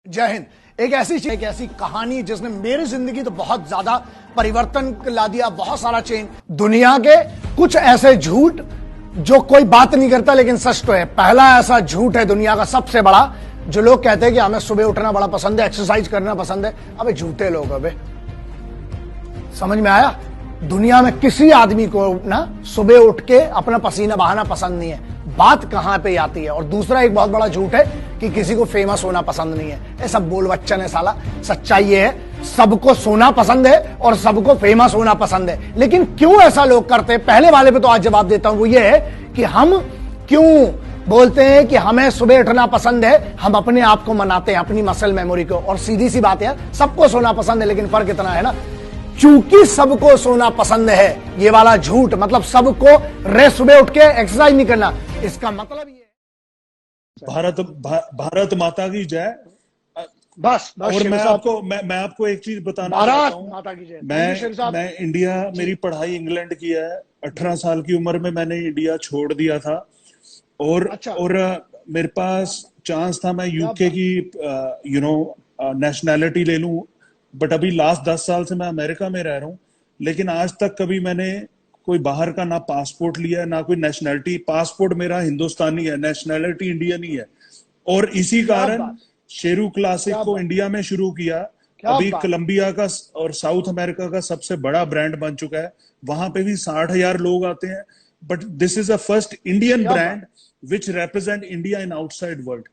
जय हिंद। एक ऐसी कहानी जिसने मेरी जिंदगी तो बहुत ज्यादा परिवर्तन ला दिया, बहुत सारा चेंज। दुनिया के कुछ ऐसे झूठ जो कोई बात नहीं करता लेकिन सच तो है। पहला ऐसा झूठ है दुनिया का सबसे बड़ा, जो लोग कहते हैं कि हमें सुबह उठना बड़ा पसंद है, एक्सरसाइज करना पसंद है। अबे झूठे लोग, अबे समझ में आया? दुनिया में किसी आदमी को ना सुबह उठ के अपना पसीना बहाना पसंद नहीं है। बात कहां पे आती है। और दूसरा एक बहुत बड़ा झूठ है कि किसी को फेमस होना पसंद नहीं है। ये सब बोल बच्चन है साला। सच्चाई ये है, सबको सोना पसंद है और सबको फेमस होना पसंद है। लेकिन क्यों ऐसा लोग करते हैं, पहले वाले पे तो आज जवाब देता हूं। वो ये है कि हम क्यों बोलते हैं कि हमें सुबह उठना पसंद है। हम अपने आप को मनाते हैं, अपनी मसल मेमोरी को। और सीधी सी बात है, सबको सोना पसंद है, लेकिन फर्क इतना है ना, चूंकि सबको सोना पसंद है, ये वाला झूठ मतलब सबको सुबह उठ के एक्सरसाइज नहीं करना, इसका मतलब ये भारत माता की जय। बस और मैं आपको एक चीज बताना चाहता हूँ। माता की जय। मैं इंडिया, मेरी पढ़ाई इंग्लैंड की है। 18 साल की उम्र में मैंने इंडिया छोड़ दिया था और मेरे पास चांस था मैं यूके की नेशनैलिटी ले लूं। बट अभी लास्ट 10 साल से मैं अमेरिका में रह रहा हूँ, लेकिन आज तक कभी मैंने कोई बाहर का ना पासपोर्ट लिया ना कोई नेशनैलिटी। पासपोर्ट मेरा हिंदुस्तानी है, नेशनैलिटी इंडियन ही है। और इसी कारण शेरू क्लासिक को इंडिया में शुरू किया। अभी कोलंबिया का और साउथ अमेरिका का सबसे बड़ा ब्रांड बन चुका है। वहां पे भी 60,000 लोग आते हैं। But this is a first Indian brand which represent India in outside world.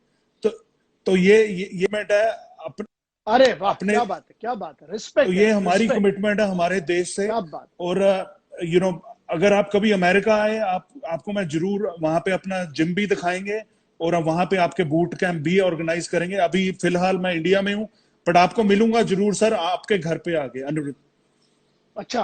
तो ये मैटर है अपने। अरे वाह, क्या बात है, क्या बात है। रिस्पेक्ट। तो ये हमारी कमिटमेंट है हमारे देश से। और अगर आप कभी अमेरिका आए, आपको मैं जरूर वहां पे अपना जिम भी दिखाएंगे और वहां पे आपके बूट कैंप भी ऑर्गेनाइज करेंगे। अभी फिलहाल मैं इंडिया में हूं, बट आपको मिलूंगा जरूर सर, आपके घर पे आके। अनुरुद्ध। अच्छा,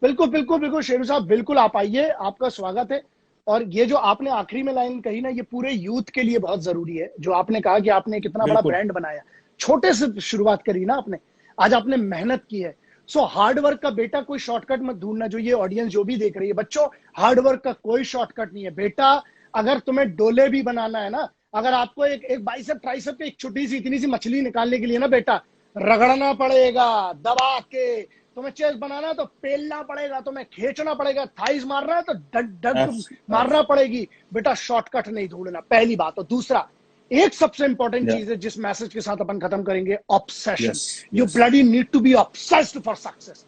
बिल्कुल बिल्कुल बिल्कुल शेरू साहब, बिल्कुल आप आइए, आपका स्वागत है। और ये जो आपने आखिरी में लाइन कही ना, ये पूरे यूथ के लिए बहुत जरूरी है। जो आपने कहा कि आपने कितना बड़ा ब्रांड बनाया, छोटे से शुरुआत करी ना आपने, आज आपने मेहनत की है। सो हार्ड वर्क का बेटा कोई शॉर्टकट मत ढूंढना। जो ये ऑडियंस जो भी देख रही है, बच्चों, हार्ड वर्क का कोई शॉर्टकट नहीं है बेटा। अगर तुम्हें डोले भी बनाना है ना, अगर आपको एक बाइसेप ट्राइसेप की एक छोटी सी इतनी सी मछली निकालने के लिए ना बेटा, रगड़ना पड़ेगा दबा के। तुम्हें चेस्ट बनाना है तो पेलना पड़ेगा, तुम्हें खींचना पड़ेगा। थाइज मारना है तो डग मारना पड़ेगी बेटा। शॉर्टकट नहीं ढूंढना, पहली बात। और दूसरा, एक सबसे इंपॉर्टेंट चीज है जिस मैसेज के साथ अपन खत्म करेंगे, obsession. You bloody need to be obsessed for success.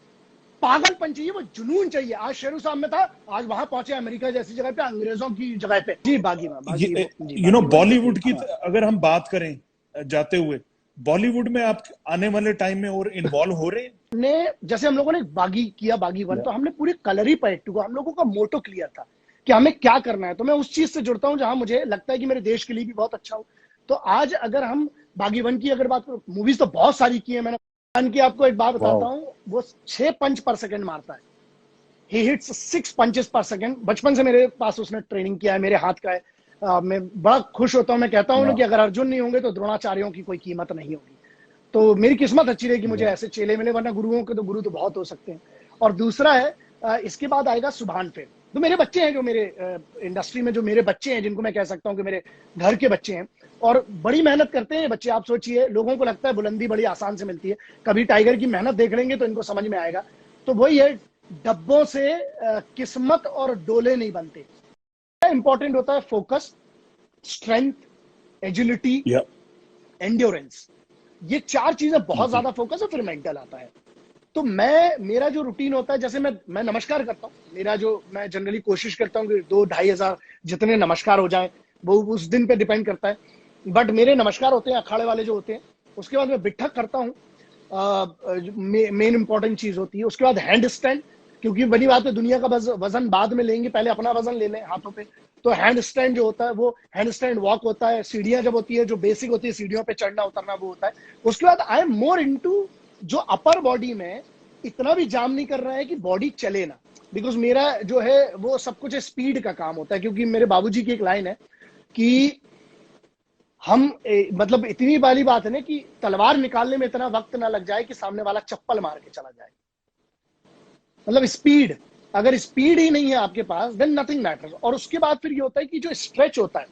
पागलपन चाहिए, वो जुनून चाहिए। आज शेरू साहब में था, आज वहां पहुंचे अमेरिका जैसी जगह पे, अंग्रेजों की जगह पे। जी बागी बॉलीवुड की अगर हम बात करें जाते हुए, बॉलीवुड में आप आने वाले टाइम में और इन्वॉल्व हो रहे हैं? ने जैसे हम लोगों ने बागी किया, बागी वन, तो हमने पूरी कलर ही पलट को, हम लोगों का मोटो क्लियर था कि हमें क्या करना है। तो मैं उस चीज से जुड़ता हूं जहां मुझे लगता है कि मेरे देश के लिए भी बहुत अच्छा हो। तो आज अगर हम बागी वन की अगर बात करो, मूवीज तो बहुत सारी की है मैंने। की आपको एक बात बताता हूं, वो 6 पंच पर सेकंड मारता है। ही हिट्स 6 पंचेस पर सेकंड। बचपन से मेरे पास उसने ट्रेनिंग किया है, मेरे हाथ का है। मैं बड़ा खुश होता हूं। मैं कहता हूं ना कि अगर अर्जुन नहीं होंगे तो द्रोणाचार्यों की कोई कीमत नहीं होगी। तो मेरी किस्मत अच्छी रही कि मुझे ऐसे चेले मिले, वरना गुरुओं के तो गुरु तो बहुत हो सकते हैं। और दूसरा है, इसके बाद आएगा सुभान फिर। तो मेरे बच्चे हैं, जो मेरे इंडस्ट्री में जो मेरे बच्चे हैं, जिनको मैं कह सकता हूं कि मेरे घर के बच्चे हैं, और बड़ी मेहनत करते हैं बच्चे। आप सोचिए, लोगों को लगता है बुलंदी बड़ी आसान से मिलती है। कभी टाइगर की मेहनत देख लेंगे तो इनको समझ में आएगा। तो वही है, डब्बों से किस्मत और डोले नहीं बनते। इंपॉर्टेंट होता है फोकस, स्ट्रेंथ, एजिलिटी, एंड्योरेंस। ये 4 चीजें बहुत ज्यादा फोकस है, फिर मेंटल आता है। तो मेरा जो रूटीन होता है, जैसे मैं नमस्कार करता हूँ। मेरा जो, मैं जनरली कोशिश करता हूँ कि 2-2.5 हजार जितने नमस्कार हो जाए, वो उस दिन पे डिपेंड करता है। बट मेरे नमस्कार होते हैं अखाड़े वाले जो होते हैं। उसके बाद मैं बिठक करता हूँ, मेन इंपॉर्टेंट चीज होती है। उसके बाद हैंड स्टैंड, क्योंकि बड़ी बात है, दुनिया का वजन बाद में लेंगे, पहले अपना वजन ले लें हाथों पे। तो हैंड स्टैंड जो होता है, वो हैंड स्टैंड वॉक होता है। सीढ़ियां जब होती है, जो बेसिक होती है, सीढ़ियों पे चढ़ना उतरना, वो होता है। उसके बाद आई एम मोर इनटू जो अपर बॉडी में इतना भी जाम नहीं कर रहा है कि बॉडी चले ना। बिकॉज मेरा जो है वो सब कुछ स्पीड का काम होता है। क्योंकि मेरे बाबूजी की एक लाइन है कि हम मतलब इतनी वाली बात है ना कि तलवार निकालने में इतना वक्त ना लग जाए कि सामने वाला चप्पल मार के चला जाए। मतलब स्पीड, अगर स्पीड ही नहीं है आपके पास, देन नथिंग मैटर्स। और उसके बाद फिर ये होता है कि जो स्ट्रेच होता है,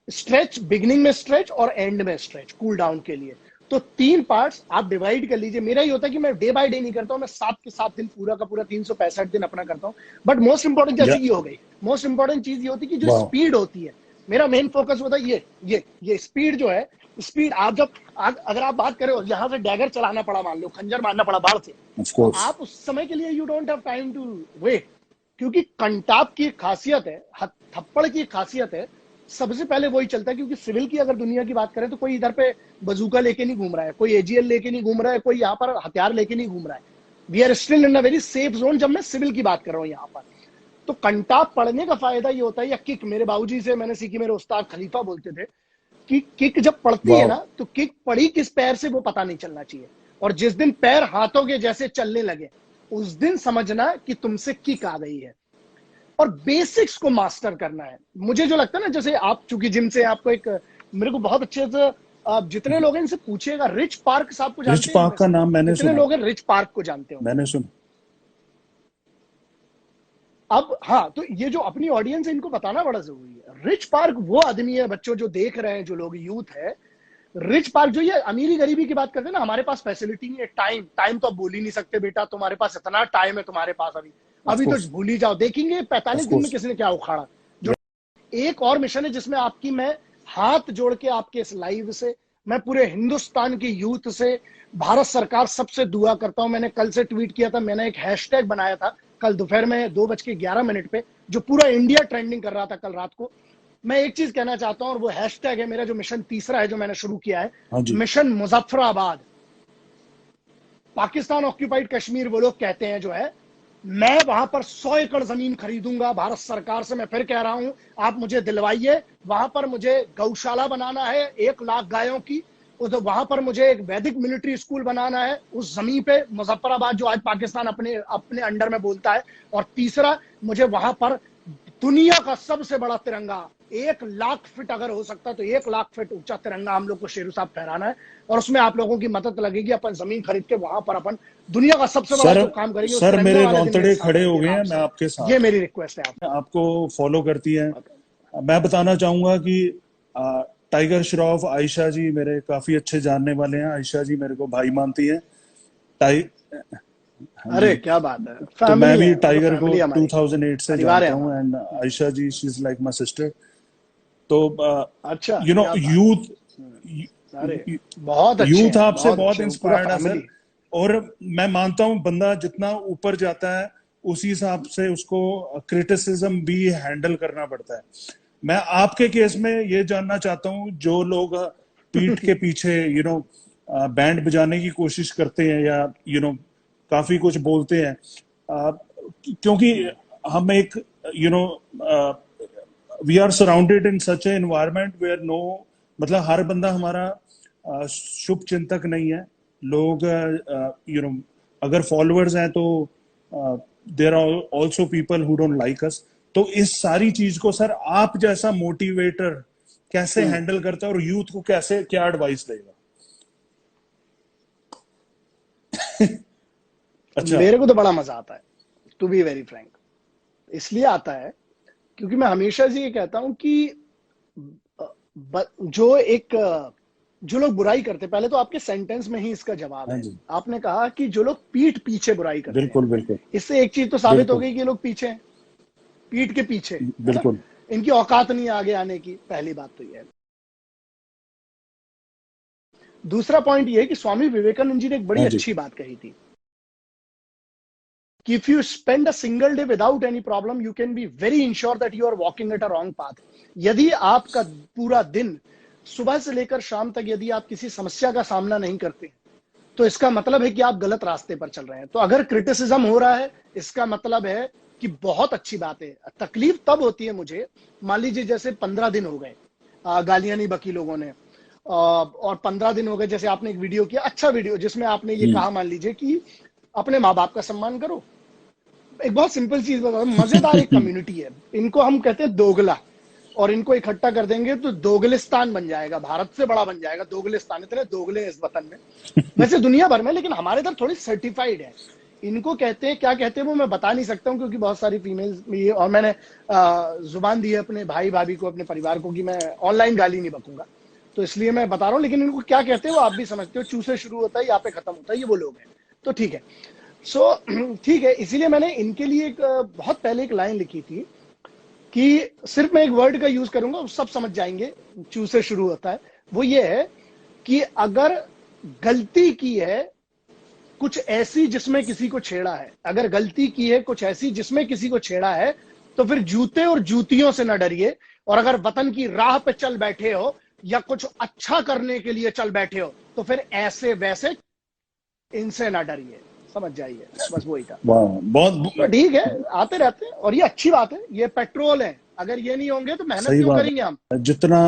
स्ट्रेच, बिगिनिंग में स्ट्रेच और एंड में स्ट्रेच, कूल डाउन के लिए। तो 3 पार्ट्स आप डिवाइड कर लीजिए। मेरा ये होता है कि मैं डे बाय डे नहीं करता हूँ, मैं 7 के 7 दिन पूरा का पूरा 365 दिन अपना करता हूँ। बट मोस्ट इंपॉर्टेंट जैसे ये हो गई, मोस्ट इंपॉर्टेंट चीज ये होती है कि जो वाह स्पीड होती है, मेरा मेन फोकस होता है ये स्पीड जो है, स्पीड। आप जब अगर आप बात करें यहाँ से डैगर चलाना पड़ा, मान लो खंजर मारना पड़ा बाढ़ से, ऑफ तो कोर्स। आप उस समय के लिए you don't have time to wait, क्योंकि कंटाप की एक खासियत है, थप्पड़ की एक खासियत है, सबसे पहले वही चलता है। क्योंकि सिविल की अगर दुनिया की बात करें तो कोई इधर पे बजूका लेके नहीं घूम रहा है, कोई एजीएल लेके नहीं घूम रहा है, कोई यहाँ पर हथियार लेके नहीं घूम रहा है। We are still in a very safe zone जब मैं सिविल की बात कर रहा हूँ यहाँ पर। तो कंटाप पड़ने का फायदा ये होता है, या किक, मेरे बाबूजी से मैंने सीखी, मेरे उस्ताद खलीफा बोलते थे कि किक जब पड़ती है वाह ना, तो किक पड़ी किस पैर से वो पता नहीं चलना चाहिए। और जिस दिन पैर हाथों के जैसे चलने लगे, उस दिन समझना कि तुमसे किक आ गई है। और बेसिक्स को मास्टर करना है। मुझे जो लगता है ना, जैसे आप चूंकि जिम से आपको एक, मेरे को बहुत अच्छे से, आप जितने लोग हैं इनसे पूछिएगा, रिच पार्क साहब को रिच जानते हैं पार्क इनमें का से? नाम मैंने कितने सुना, लोग हैं रिच पार्क को जानते होंगे? मैंने सुना। अब हाँ, तो ये जो अपनी ऑडियंस है इनको बताना बड़ा जरूरी है। रिच पार्क वो आदमी है, बच्चों जो देख रहे हैं, जो लोग यूथ है, रिच पार्क जो ये अमीरी गरीबी की बात करते हैं ना, हमारे पास फैसिलिटी नहीं है, टाइम तो आप बोल ही नहीं सकते बेटा, तुम्हारे पास इतना टाइम है तुम्हारे पास, अभी ऑफ अभी तो कोर्स, भूल ही जाओ, देखेंगे ऑफ 45 दिन में कोर्स। किसी ने क्या उखाड़ा। जो एक और मिशन है जिसमें आपकी, मैं हाथ जोड़ के आपके इस लाइव से, मैं पूरे हिंदुस्तान के यूथ से, भारत सरकार सबसे दुआ करता हूं। मैंने कल से ट्वीट किया था, मैंने एक हैशटैग बनाया था कल दोपहर में 2:11 पे, जो पूरा इंडिया ट्रेंडिंग कर रहा था कल रात को। मैं एक चीज कहना चाहता हूं, और वो हैशटैग है मेरा जो मिशन तीसरा है जो मैंने शुरू किया है, हाँ जी। मिशन मुजफ्फराबाद। पाकिस्तान ऑक्यूपाइड कश्मीर वो लोग कहते हैं जो है, मैं वहां पर 100 एकड़ जमीन खरीदूंगा भारत सरकार से। मैं फिर कह रहा हूं, आप मुझे दिलवाइए। वहां पर मुझे गौशाला बनाना है 1 लाख गायों की, वहां पर मुझे एक वैदिक मिलिट्री स्कूल बनाना है उस जमीन पे, मुजफ्फराबाद जो आज पाकिस्तान अपने अपने अंडर में बोलता है। और तीसरा, मुझे वहां पर दुनिया का सबसे बड़ा तिरंगा 1 लाख फीट अगर हो सकता है तो 1 लाख फीट ऊंचा तिरंगा हम लोग को शेरू साहब फहराना है। और उसमें आप लोगों की मदद लगेगी। अपन जमीन खरीद के वहां पर अपन दुनिया का सबसे बड़ा सर, जो काम करेंगे, उस सर तिरंगे मेरे वाले दिन मेरे रोंगटे साथ खड़े हो गए रहिएगा हैं, आप मैं सब। आपके ये साथ। मेरी रिक्वेस्ट है आप आपको फॉलो करती हैं। मैं बताना चाहूंगा कि टाइगर श्रॉफ आयशा जी मेरे काफी अच्छे जानने वाले हैं। आयशा जी मेरे को भाई मानती हैं। टाइ हाँ अरे जी। क्या बात है, तो मैं फैमिली भी है, वो तो टाइगर को फैमिली है हमारी, 2008 से परिवार है जानता हूँ, हमारा। And Aisha ji she is like my sister. तो अच्छा, यू नो क्या बात यूथ, है। अरे बहुत यूथ अच्छे हैं, आपसे बहुत बहुत अच्छे, वो पूरा इंस्पायर्ड है सर। फैमिली। और मैं मानता हूँ बंदा जितना ऊपर जाता है उसी हिसाब से उसको क्रिटिसिज्म भी हैंडल करना पड़ता है। मैं आपके केस में ये जानना चाहता हूँ, जो लोग पीठ के पीछे बैंड बजाने की कोशिश करते हैं, या काफी कुछ बोलते हैं, क्योंकि हम एक you know we are surrounded in such a environment where no, मतलब हर बंदा हमारा शुभ चिंतक नहीं है। लोग अगर फॉलोअर्स हैं तो there are also people who don't like us. तो इस सारी चीज को सर आप जैसा मोटिवेटर कैसे हैंडल करता है, और यूथ को कैसे क्या एडवाइस देगा? अच्छा। मेरे को तो बड़ा मजा आता है, टू बी वेरी फ्रैंक। इसलिए आता है क्योंकि मैं हमेशा से ये कहता हूं कि जो लोग बुराई करते, पहले तो आपके सेंटेंस में ही इसका जवाब हाँ है। जी। आपने कहा कि जो लोग पीठ पीछे बुराई करते हैं, बिल्कुल बिल्कुल इससे एक चीज तो साबित हो बिल्कुल गई कि ये लोग पीछे हैं, पीठ के पीछे, है ना। बिल्कुल। इनकी औकात नहीं आगे आने की, पहली बात तो ये है। दूसरा पॉइंट ये है कि स्वामी विवेकानंद जी ने एक बड़ी हाँ जी। अच्छी बात कही थी कि if you spend a single day without any problem, you can be very sure that you are walking at a wrong path. यदि आपका पूरा दिन सुबह से लेकर शाम तक यदि आप किसी समस्या का सामना नहीं करते, तो इसका मतलब है कि आप गलत रास्ते पर चल रहे हैं। तो अगर क्रिटिसिज्म हो रहा है, इसका मतलब है कि बहुत अच्छी बात है। तकलीफ तब होती है मुझे, मान लीजिए जैसे 15 दिन हो गए, गालियां नहीं बकी लोगों ने, और 15 दिन हो गए, जैसे आपने एक वीडियो किया, अच्छा वीडियो, जिसमें आपने ये कहा, मान लीजिए कि अपने माँ बाप का सम्मान करो। एक बहुत सिंपल चीज बता, मजेदार एक कम्युनिटी है, इनको हम कहते हैं दोगला, और इनको इकट्ठा कर देंगे तो दोगलिस्तान बन जाएगा, भारत से बड़ा बन जाएगा दोगलिस्तान। इतने दोगले इस वतन में, वैसे दुनिया भर में, लेकिन हमारे इधर थोड़ी सर्टिफाइड है। इनको कहते हैं, क्या कहते हैं वो मैं बता नहीं सकता हूँ, क्योंकि बहुत सारी फीमेल्स, और मैंने जुबान दी है अपने भाई भाभी को, अपने परिवार को, कि मैं ऑनलाइन गाली नहीं बकूंगा, तो इसलिए मैं बता रहा हूँ। लेकिन इनको क्या कहते हैं वो आप भी समझते हो, चू से शुरू होता है यहाँ पे खत्म होता है, ये वो लोग हैं। तो ठीक है, सो ठीक है, इसीलिए मैंने इनके लिए एक बहुत पहले एक लाइन लिखी थी कि सिर्फ मैं एक वर्ड का यूज करूंगा, सब समझ जाएंगे, चू से शुरू होता है। वो ये है कि अगर गलती की है कुछ ऐसी जिसमें किसी को छेड़ा है, अगर गलती की है कुछ ऐसी जिसमें किसी को छेड़ा है, तो फिर जूते और जूतियों से न डरिए। और अगर वतन की राह पे चल बैठे हो या कुछ अच्छा करने के लिए चल बैठे हो, तो फिर ऐसे वैसे इनसे ना डरिए। समझ जाइए, बस वही था। बहुत तो ठीक है, आते रहते हैं और ये अच्छी बात है, ये पेट्रोल है, अगर ये नहीं होंगे तो मेहनत क्यों करेंगे हम, जितना।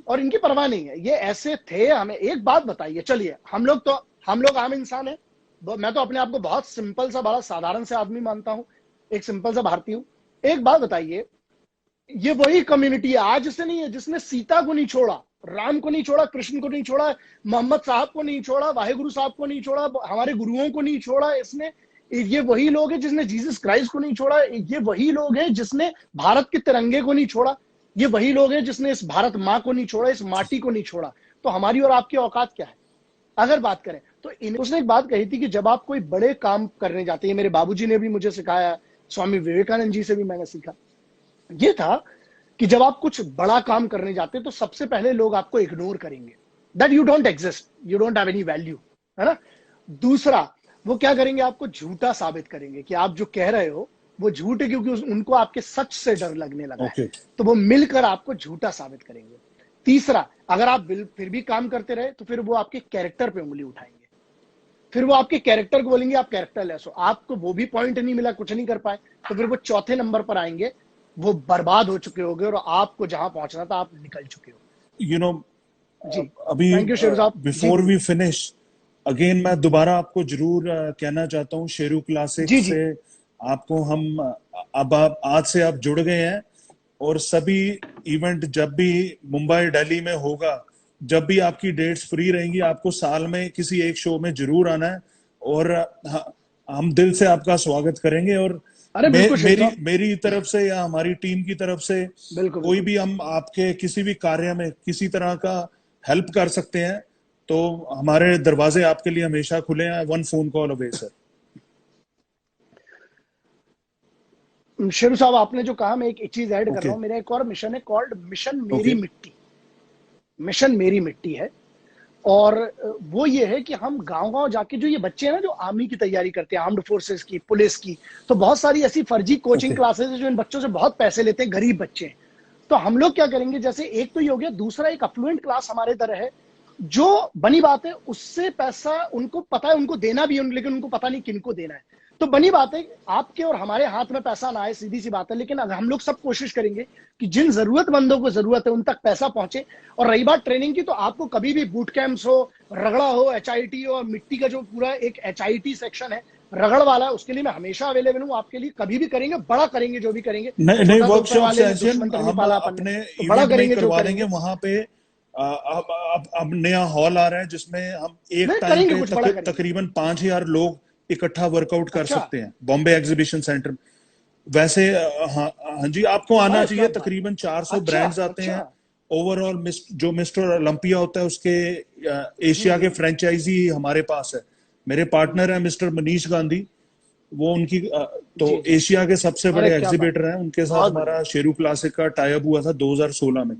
और इनकी परवाह नहीं है, ये ऐसे थे। हमें एक बात बताइए, चलिए हम लोग आम इंसान है, मैं तो अपने आप को बहुत सिंपल सा, बड़ा साधारण से आदमी मानता हूं, एक सिंपल सा भारतीय हूं। एक बात बताइए, ये वही कम्युनिटी है, आज से नहीं है, जिसने सीता को नहीं छोड़ा, राम को नहीं छोड़ा, कृष्ण को नहीं छोड़ा, मोहम्मद साहब को नहीं छोड़ा, वाहेगुरु साहब को नहीं छोड़ा, हमारे गुरुओं को नहीं छोड़ा इसने। ये वही लोग हैं जिसने जीसस क्राइस्ट को नहीं छोड़ा, ये वही लोग हैं जिसने भारत के तिरंगे को नहीं छोड़ा, ये वही लोग हैं जिसने इस भारत माँ को नहीं छोड़ा, इस माटी को नहीं छोड़ा। तो हमारी और आपकी औकात क्या है अगर बात करें तो। उसने एक बात कही थी कि जब आप कोई बड़े काम करने जाते हैं, मेरे बाबूजी ने भी मुझे सिखाया, स्वामी विवेकानंद जी से भी मैंने सीखा, ये था कि जब आप कुछ बड़ा काम करने जाते हैं तो सबसे पहले लोग आपको इग्नोर करेंगे, that you don't exist, you don't have any value, है ना। दूसरा, वो क्या करेंगे, आपको झूठा साबित करेंगे कि आप जो कह रहे हो वो झूठ है, क्योंकि उनको आपके सच से डर लगने लगा है, तो वो मिलकर आपको झूठा साबित करेंगे। तीसरा, अगर आप फिर भी काम करते रहे तो फिर वो आपके कैरेक्टर पे उंगली उठाएंगे, फिर वो आपके कैरेक्टर को बोलेंगे आप कैरेक्टरलेस हो, आपको वो भी पॉइंट नहीं मिला, कुछ नहीं कर पाए, तो फिर वो चौथे नंबर पर आएंगे, वो बर्बाद हो चुके होंगे और आपको जहां पहुंचना था आप निकल चुके हो। यू नो जी, अभी थैंक यू शेरू साहब। बिफोर वी फिनिश अगेन, मैं दोबारा आपको जरूर कहना चाहता हूँ, शेरू क्लासिक से आपको हम अब आप आज से आप जुड़ गए हैं, और सभी इवेंट जब भी मुंबई दिल्ली में होगा, जब भी आपकी डेट्स फ्री रहेंगी, आपको साल में किसी एक शो में जरूर आना है, और हम दिल से आपका स्वागत करेंगे। और मेरी तरफ से या हमारी टीम की तरफ से कोई भी हम आपके किसी भी कार्य में किसी तरह का हेल्प कर सकते हैं, तो हमारे दरवाजे आपके लिए हमेशा खुले हैं, 1 phone call away sir. Sheru साहब, आपने जो कहा, मैं एक चीज ऐड कर रहा हूं, मेरा एक और मिशन है, कॉल्ड मिशन मेरी मिट्टी। मिशन मेरी मिट्टी है, और वो ये है कि हम गांव-गांव जाके, जो ये बच्चे हैं ना जो आर्मी की तैयारी करते हैं, आर्म्ड फोर्सेस की, पुलिस की, तो बहुत सारी ऐसी फर्जी कोचिंग क्लासेस है जो इन बच्चों से बहुत पैसे लेते हैं, गरीब बच्चे हैं। तो हम लोग क्या करेंगे, जैसे एक तो ये हो गया, दूसरा एक अफ्लुएंट क्लास हमारे इधर है, जो बनी बात है उससे पैसा उनको पता है उनको देना भी है, लेकिन उनको पता नहीं किनको देना है। तो बनी बात है, आपके और हमारे हाथ में पैसा ना आए, सीधी सी बात है, लेकिन अगर हम लोग सब कोशिश करेंगे कि जिन जरूरतमंदों को जरूरत है उन तक पैसा पहुंचे। और रही बात ट्रेनिंग की, तो आपको कभी भी बूट कैंप्स हो, रगड़ा हो, HIT हो, और मिट्टी का जो पूरा एक HIT सेक्शन है रगड़ वाला, उसके लिए मैं हमेशा अवेलेबल हूँ आपके लिए, कभी भी करेंगे, बड़ा करेंगे जो भी करेंगे। नहीं वर्कशॉप सेशन हम अपने बड़ा करेंगे करवा देंगे वहां पे। अब नया हॉल आ रहा है जिसमें हम एक टाइम पे तकरीबन 5000 लोग इकट्ठा वर्कआउट कर सकते हैं, बॉम्बे एग्जीबिशन सेंटर। वैसे हाँ जी, आपको आना चाहिए। तकरीबन 400 ब्रांड्स आते हैं ओवरऑल। जो मिस्टर ओलंपिया होता है उसके एशिया के फ्रेंचाइजी हमारे पास है। मेरे पार्टनर है मिस्टर मनीष गांधी, वो उनकी तो एशिया के सबसे बड़े एग्जीबिटर हैं। उनके साथ हमारा शेरू क्लासिक का टाई अप हुआ था 2016 में।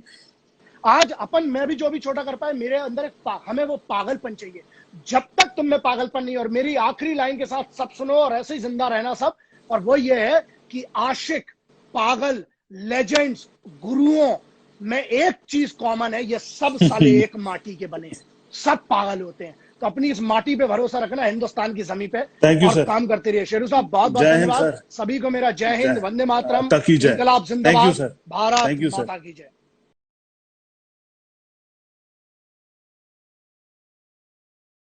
आज मैं भी जो भी छोटा कर पाए, मेरे अंदर हमें वो पागलपन चाहिए। जब तक तुम में पागलपन नहीं, और मेरी आखिरी लाइन के साथ सब सुनो और ऐसे ही जिंदा रहना सब, और वो ये है कि आशिक, पागल, लेजेंड्स, गुरुओं में एक चीज कॉमन है, ये सब साले एक माटी के बने हैं, सब पागल होते हैं। तो अपनी इस माटी पे भरोसा रखना, हिंदुस्तान की जमीन पे, और काम करते रहिए। शेरू साहब बहुत बहुत धन्यवाद। सभी को मेरा जय हिंद, वंदे मातरम, इंकलाब जिंदाबाद, भारत माता की जय।